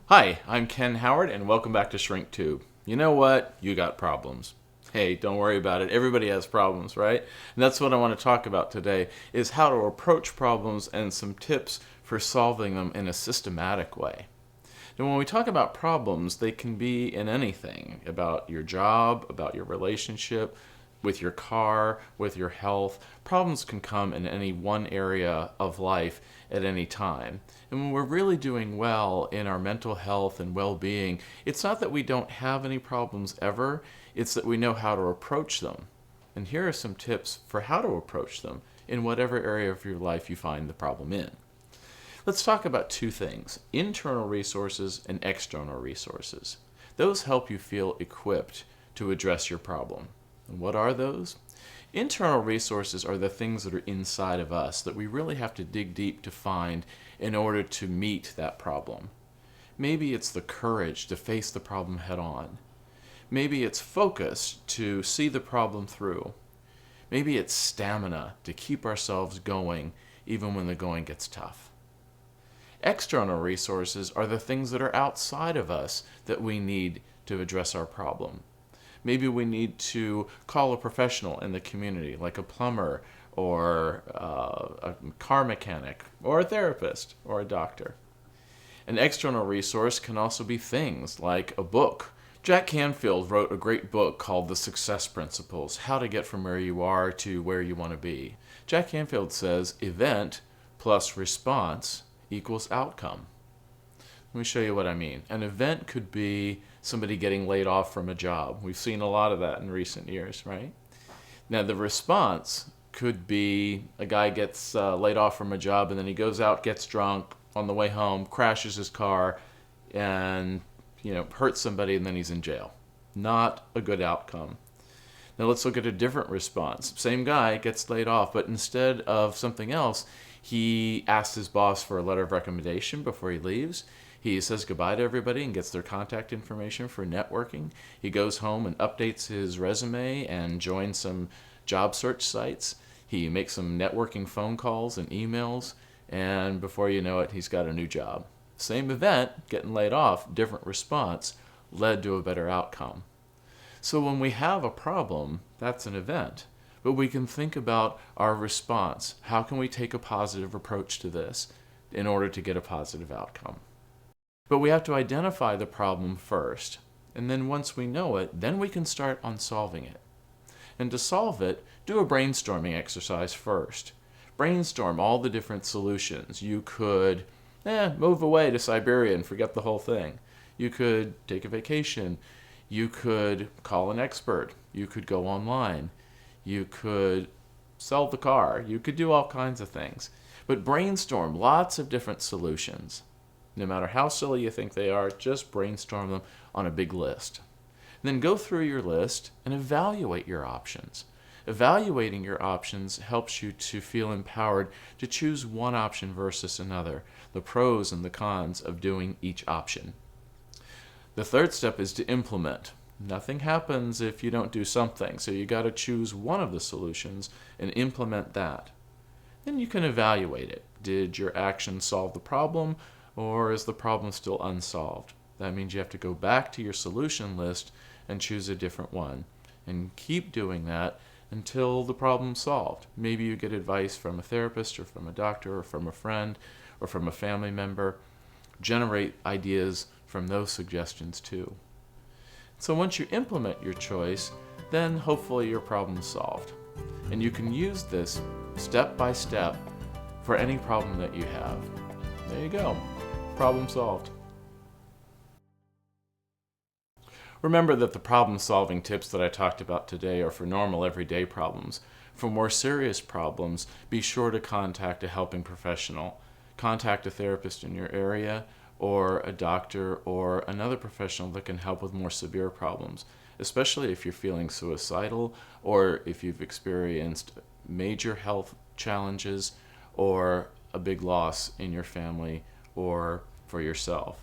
Hi, I'm Ken Howard, and welcome back to ShrinkTube. You know what? You got problems. Hey, don't worry about it. Everybody has problems, right? And that's what I want to talk about today, is how to approach problems and some tips for solving them in a systematic way. Now, when we talk about problems, they can be in anything about your job, about your relationship, with your car, with your health. Problems can come in any one area of life at any time. And when we're really doing well in our mental health and well being, it's not that we don't have any problems ever, it's that we know how to approach them. And here are some tips for how to approach them in whatever area of your life you find the problem in. Let's talk about two things: internal resources and external resources. Those help you feel equipped to address your problem. And what are those? Internal resources are the things that are inside of us that we really have to dig deep to find in order to meet that problem. Maybe it's the courage to face the problem head on. Maybe it's focus to see the problem through. Maybe it's stamina to keep ourselves going even when the going gets tough. External resources are the things that are outside of us that we need to address our problem. Maybe we need to call a professional in the community, like a plumber or a car mechanic or a therapist or a doctor. An external resource can also be things like a book. Jack Canfield wrote a great book called The Success Principles: How to Get from Where You Are to Where You Want to Be. Jack Canfield says event plus response equals outcome. Let me show you what I mean. An event could be somebody getting laid off from a job. We've seen a lot of that in recent years, right? Now, the response could be a guy gets laid off from a job, and then he goes out, gets drunk on the way home, crashes his car, and hurts somebody, and then he's in jail. Not a good outcome. Now let's look at a different response. Same guy gets laid off, but instead of something else, he asks his boss for a letter of recommendation before he leaves. He says goodbye to everybody and gets their contact information for networking. He goes home and updates his resume and joins some job search sites. He makes some networking phone calls and emails, and before you know it, he's got a new job. Same event, getting laid off, different response, led to a better outcome. So when we have a problem, that's an event. But we can think about our response. How can we take a positive approach to this in order to get a positive outcome? But we have to identify the problem first. And then once we know it, then we can start on solving it. And to solve it, do a brainstorming exercise first. Brainstorm all the different solutions. You could move away to Siberia and forget the whole thing. You could take a vacation. You could call an expert. You could go online. You could sell the car. You could do all kinds of things. But brainstorm lots of different solutions. No matter how silly you think they are, just brainstorm them on a big list. Then go through your list and evaluate your options. Evaluating your options helps you to feel empowered to choose one option versus another, the pros and the cons of doing each option. The third step is to implement. Nothing happens if you don't do something, so you got to choose one of the solutions and implement that. Then you can evaluate it. Did your action solve the problem, or is the problem still unsolved? That means you have to go back to your solution list and choose a different one, and keep doing that until the problem's solved. Maybe you get advice from a therapist or from a doctor or from a friend or from a family member. Generate ideas from those suggestions too. So once you implement your choice, then hopefully your problem's solved. And you can use this step by step for any problem that you have. There you go. Problem solved. Remember that the problem-solving tips that I talked about today are for normal everyday problems. For more serious problems, be sure to contact a helping professional. Contact a therapist in your area, or a doctor, or another professional that can help with more severe problems, especially if you're feeling suicidal, or if you've experienced major health challenges, or a big loss in your family, or for yourself.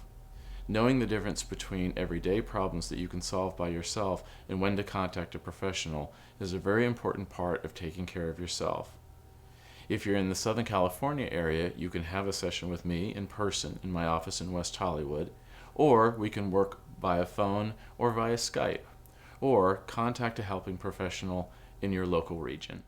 Knowing the difference between everyday problems that you can solve by yourself and when to contact a professional is a very important part of taking care of yourself. If you're in the Southern California area, you can have a session with me in person in my office in West Hollywood, or we can work via phone or via Skype, or contact a helping professional in your local region.